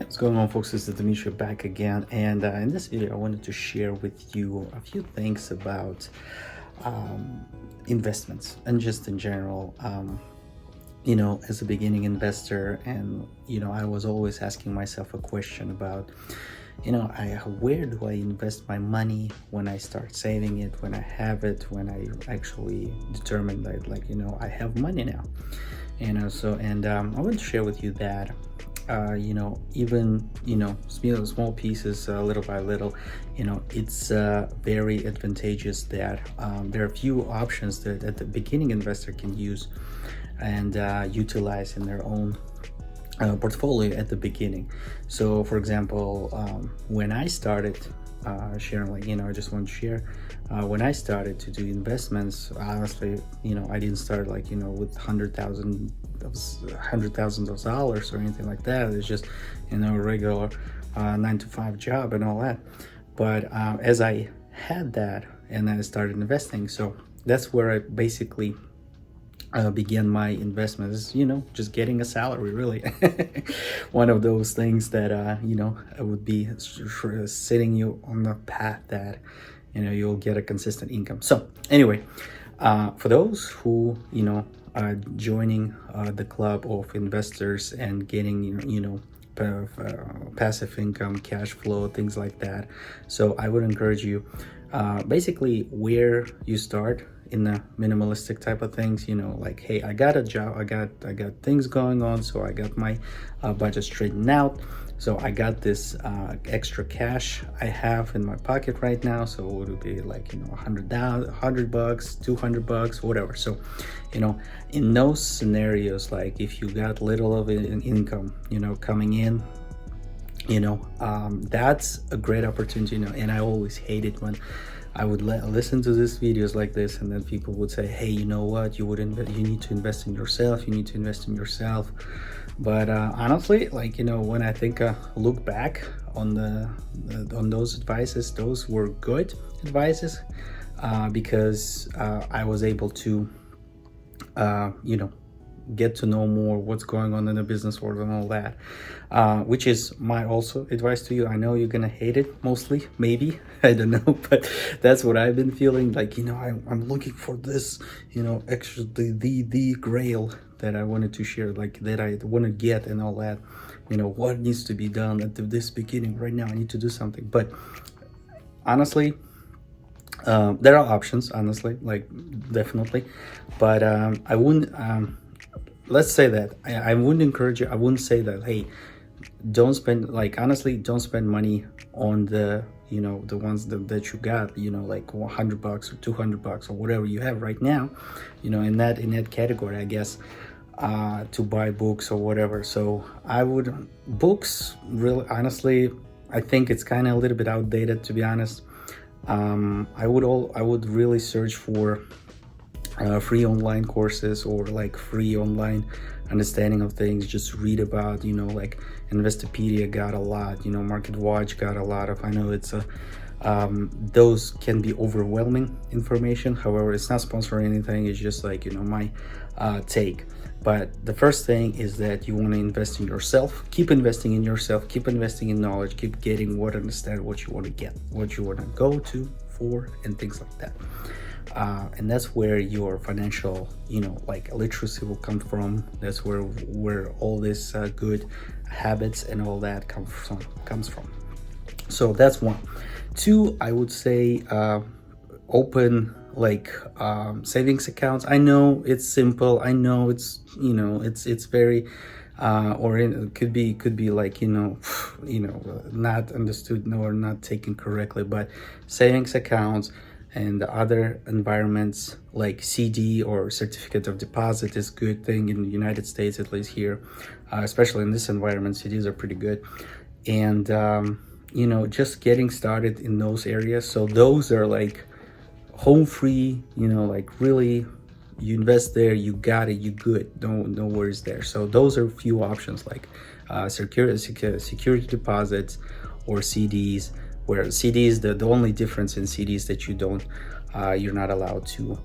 What's going on, folks? This is Dimitri back again, and in this video I wanted to share with you a few things about investments and just in general. As a beginning investor, and I was always asking myself a question about where do I invest my money when I start saving it, when I have it, when I actually determine that I have money now. I want to share with you that even small pieces, little by little, it's very advantageous that there are a few options that the beginning investor can use and utilize in their own portfolio at the beginning. So for example, when I started sharing, I just want to share when I started to do investments, honestly, I didn't start with $100,000 or anything like that. It's just a regular 9-to-5 job and all that. But as I had that and I started investing, so that's where I basically began my investments, just getting a salary, really. One of those things that would be setting you on the path that you'll get a consistent income. So anyway, for those who are joining the club of investors and getting passive income, cash flow, things like that, so I would encourage you basically where you start in the minimalistic type of things, hey, I got a job, I got things going on, so I got my budget straightened out, so I got this extra cash I have in my pocket right now, so it would be $100, $200, whatever. So in those scenarios, like if you got little of an income coming in, that's a great opportunity. And I always hated when I would listen to these videos like this, and then people would say, hey, you know what, you need to invest in yourself, but honestly, when I look back on on those advices, those were good advices, because I was able to get to know more what's going on in the business world and all that, which is my also advice to you. I know you're gonna hate it, mostly, maybe, I don't know, but that's what I've been feeling. I'm looking for this extra, the grail that I wanted to share, that I want to get and all that, what needs to be done at this beginning right now. I need to do something. But honestly, there are options, honestly, definitely, but I wouldn't let's say that I wouldn't encourage you. I wouldn't say that, hey, don't spend, honestly, don't spend money on the the ones that you got, like $100 or $200 or whatever you have right now, in that category, I guess, to buy books or whatever. So I would, books, really, honestly, I think it's kind of a little bit outdated, to be honest. I would really search for free online courses, or free online understanding of things. Just read about, Investopedia got a lot, MarketWatch got a lot of, I know it's those can be overwhelming information. However, it's not sponsoring anything, it's just my take. But the first thing is that you want to invest in yourself. Keep investing in yourself, keep investing in knowledge, keep getting understand what you want to get, what you want to go to for, and things like that. And that's where your financial literacy will come from. That's where all this good habits and all that comes from. So that's one. Two, I would say open savings accounts. I know it's simple, I know it's it's very or it could be not understood or not taken correctly, but savings accounts and other environments like CD or certificate of deposit is good thing in the United States, at least here, especially in this environment. CDs are pretty good. And just getting started in those areas. So those are home free, really, you invest there, you got it, you good, no worries there. So those are a few options, security deposits or CDs, where CDs, the only difference in CDs that you're not allowed to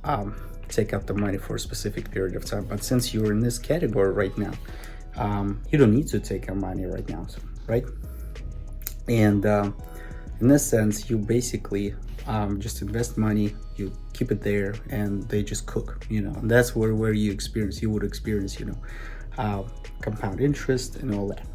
take out the money for a specific period of time. But since you're in this category right now, you don't need to take out money right now. So right? And in this sense, you basically just invest money, you keep it there, and they just cook, and that's where you would experience, compound interest and all that.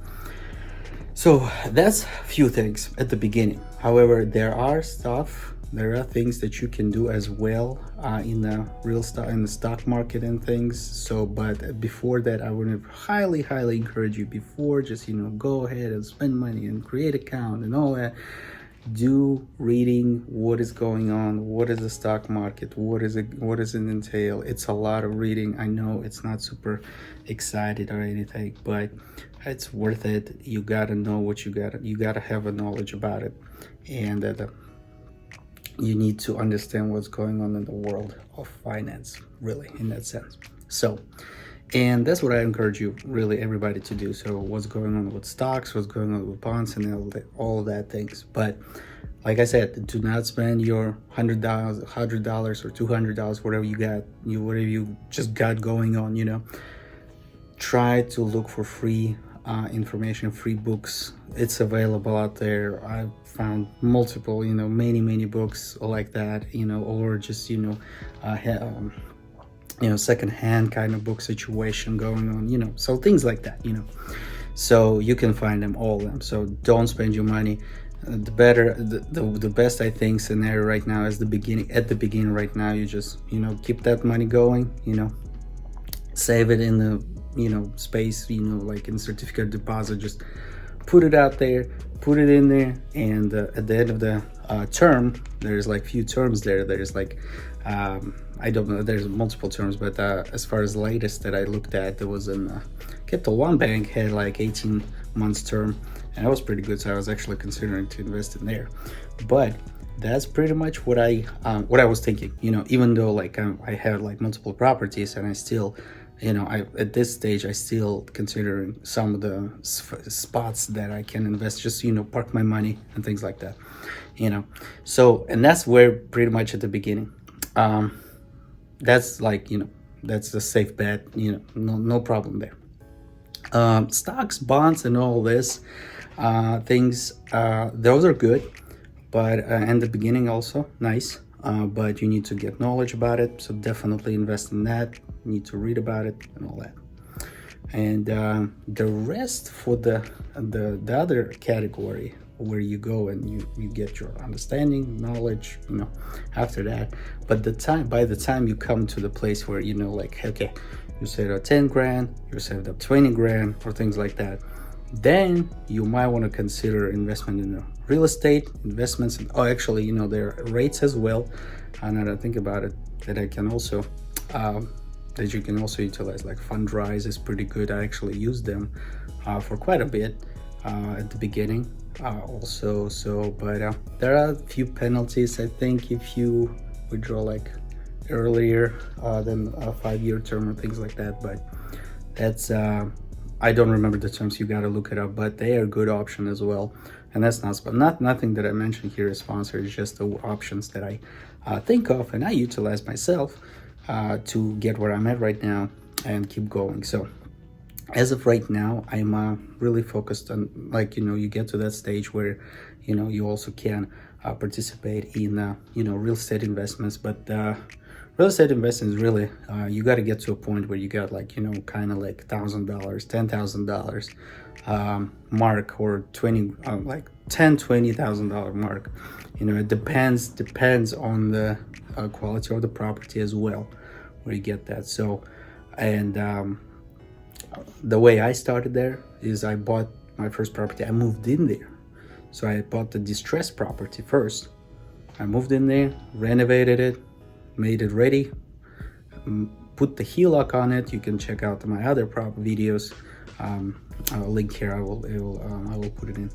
So that's a few things at the beginning. However, there are things that you can do as well in the stock market and things. So, but before that, I would highly encourage you, before just go ahead and spend money and create account and all that, do reading what is going on, what is the stock market, what does it entail. It's a lot of reading. I know it's not super excited or anything, but it's worth it. You gotta know what you gotta have a knowledge about it, and you need to understand what's going on in the world of finance, really, in that sense. So, and that's what I encourage you, really, everybody to do. So what's going on with stocks, what's going on with bonds, and all that things. But like I said, do not spend your $100 or $200, whatever you just got going on. Try to look for free information, free books. It's available out there. I've found multiple, many books like that, or just secondhand kind of book situation going on, so things like that, so you can find them, all of them. So don't spend your money. The best, I think, scenario right now is at the beginning right now, you just keep that money going, save it in the space, like in certificate deposit. Just put it out there, put it in there, and at the end of the term, there's like few terms there. There's like I don't know, there's multiple terms, but as far as the latest that I looked at, there was Capital One Bank had like 18 months term, and that was pretty good. So I was actually considering to invest in there. But that's pretty much what I was thinking, even though like I had like multiple properties, and I still, at this stage, I still considering some of the spots that I can invest, just, park my money and things like that, So, and that's where pretty much at the beginning, that's like, that's a safe bet, no problem there. Stocks, bonds, and all this things, those are good, but in the beginning also nice, but you need to get knowledge about it. So definitely invest in that. You need to read about it and all that. And the rest for the other category, where you go and you get your understanding, knowledge, after that. But by the time you come to the place where like, okay, you saved up 10 grand, you saved up 20 grand, or things like that, then you might want to consider investment in real estate investments. And actually, there are rates as well, and I think about it, that I can also that you can also utilize, like Fundrise is pretty good. I actually used them for quite a bit at the beginning also. So, but there are a few penalties, I think, if you withdraw like earlier than a 5-year term or things like that. But that's I don't remember the terms, you got to look it up, but they are a good option as well. And that's nothing that I mentioned here is sponsored. It's just the options that I think of and I utilize myself to get where I'm at right now and keep going. So as of right now, I'm really focused on, like, you get to that stage where you also can participate in real estate investments. But real estate investment is really you got to get to a point where you got like kind of like $1,000, $10,000 mark, or like $20,000 mark. It depends on the quality of the property as well, where you get that. So, and the way I started there is I bought my first property. I moved in there, so I bought the distressed property first. I moved in there, renovated it, made it ready, put the HELOC on it. You can check out my other videos. I'll link here. I will put it in.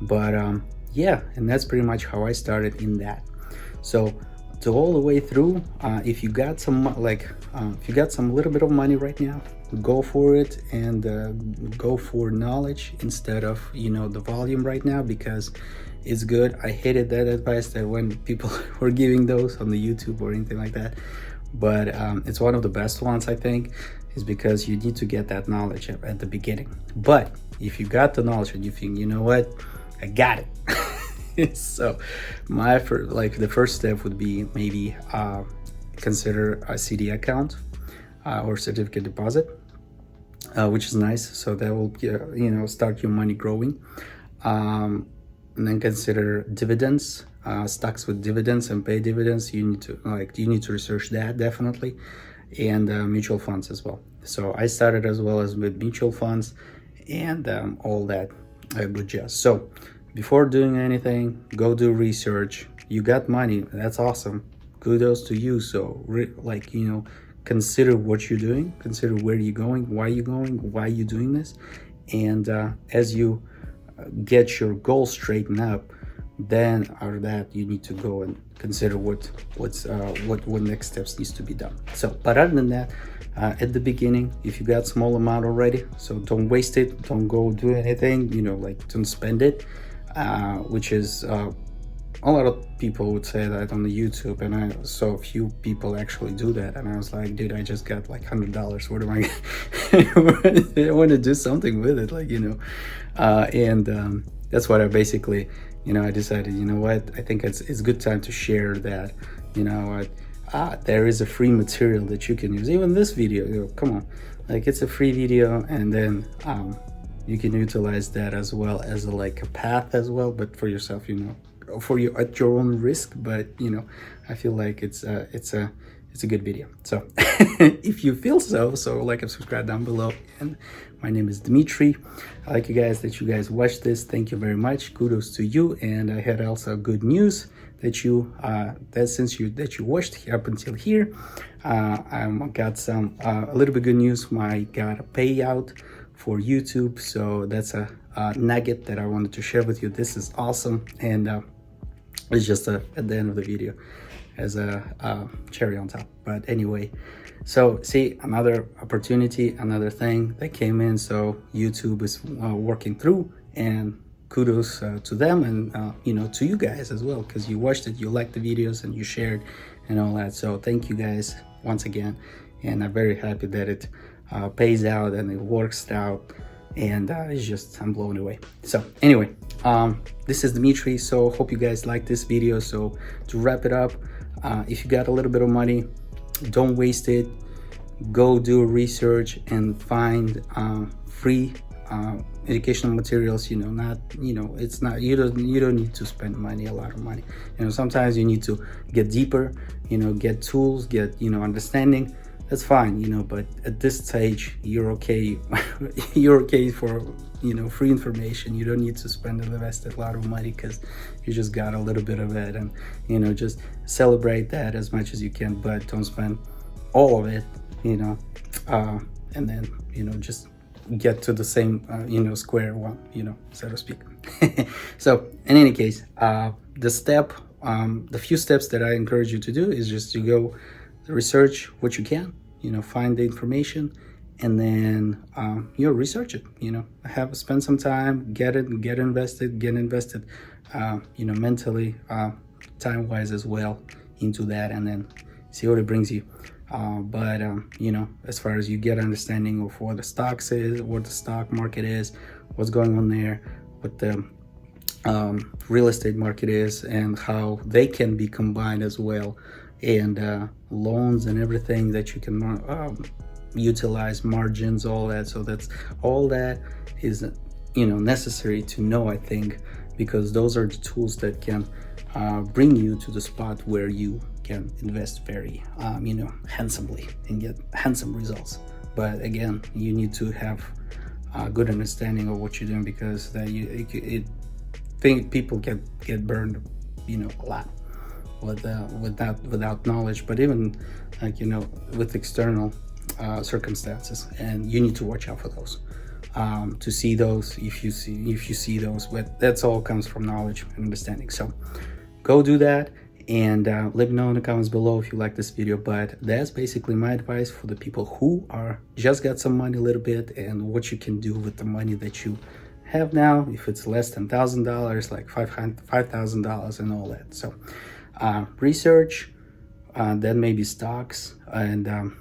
But yeah, and that's pretty much how I started in that. So to all the way through, if you got some little bit of money right now, go for it, and go for knowledge instead of the volume right now, because it's good. I hated that advice that when people were giving those on the YouTube or anything like that, but it's one of the best ones, I think, is because you need to get that knowledge at the beginning. But if you got the knowledge and you think, you know what, I got it. So the first step would be maybe consider a CD account or certificate deposit, which is nice. So that will start your money growing. And then consider dividends, stocks with dividends and pay dividends. You need to research that definitely, and mutual funds as well. So I started as well as with mutual funds and all that good jazz. So before doing anything, go do research. You got money, that's awesome, kudos to you. So consider what you're doing, consider where you're going, why you're doing this, and as you get your goals straightened up, then after that you need to go and consider what next steps needs to be done. So but other than that, at the beginning, if you got small amount already, so don't waste it, don't go do anything, don't spend it, which is a lot of people would say that on the YouTube, and I saw a few people actually do that, and I was like, dude, I just got like $100. What am I I want to do something with it, and that's what I basically, I decided, you know what, I think it's good time to share that, there is a free material that you can use. Even this video, come on, it's a free video, and then you can utilize that as well as a path as well, but for yourself, for you at your own risk. But I feel like it's a good video. So if you feel so like and subscribe down below. And my name is Dmitry. I like you guys watched this. Thank you very much. Kudos to you. And I had also good news that you watched up until here. I got some a little bit good news. I got a payout for YouTube, so that's a nugget that I wanted to share with you. This is awesome, and it's just at the end of the video as a cherry on top. But anyway, so see, another opportunity, another thing that came in. So YouTube is working through, and kudos to them, and to you guys as well, because you watched it, you liked the videos, and you shared and all that. So thank you guys once again, and I'm very happy that it pays out and it works out, and I'm blown away. So anyway, this is Dmitry. So hope you guys like this video. So to wrap it up, if you got a little bit of money, don't waste it. Go do research and find free educational materials. It's not, you don't need to spend a lot of money. Sometimes you need to get deeper, get tools, get understanding. That's fine, but at this stage, you're okay. You're okay for free information. You don't need to spend and invest a lot of money, because you just got a little bit of it, and just celebrate that as much as you can, but don't spend all of it, and then just get to the same square one, so to speak. So in any case, the few steps that I encourage you to do is just to go research what you can, find the information, and then research it, spend some time, get invested mentally, time-wise as well into that, and then see what it brings you. But as far as you get understanding of what the stocks is, what the stock market is, what's going on there, what the real estate market is, and how they can be combined as well, and loans and everything that you can utilize, margins, all that. So all that is necessary to know, I think, because those are the tools that can bring you to the spot where you can invest very handsomely and get handsome results. But again, you need to have a good understanding of what you're doing, because people get burned a lot without knowledge, but even with external circumstances, and you need to watch out for those, to see those, if you see those. But that's all comes from knowledge and understanding. So go do that, and let me know in the comments below if you like this video. But that's basically my advice for the people who just got some money a little bit, and what you can do with the money that you have now, if it's less than $1,000, like $5,000 and all that. So research, then maybe stocks, and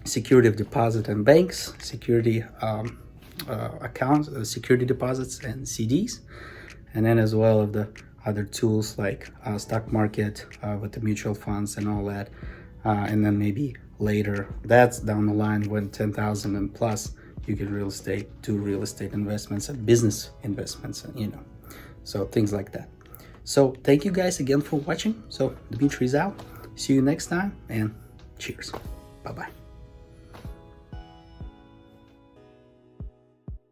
security of deposit and banks, security accounts, security deposits and CDs, and then as well of the other tools like stock market with the mutual funds and all that, and then maybe later, that's down the line, when 10,000 and plus, you can do real estate investments and business investments, and so things like that. So thank you guys again for watching. So Dmitry is out. See you next time, and cheers. Bye-bye.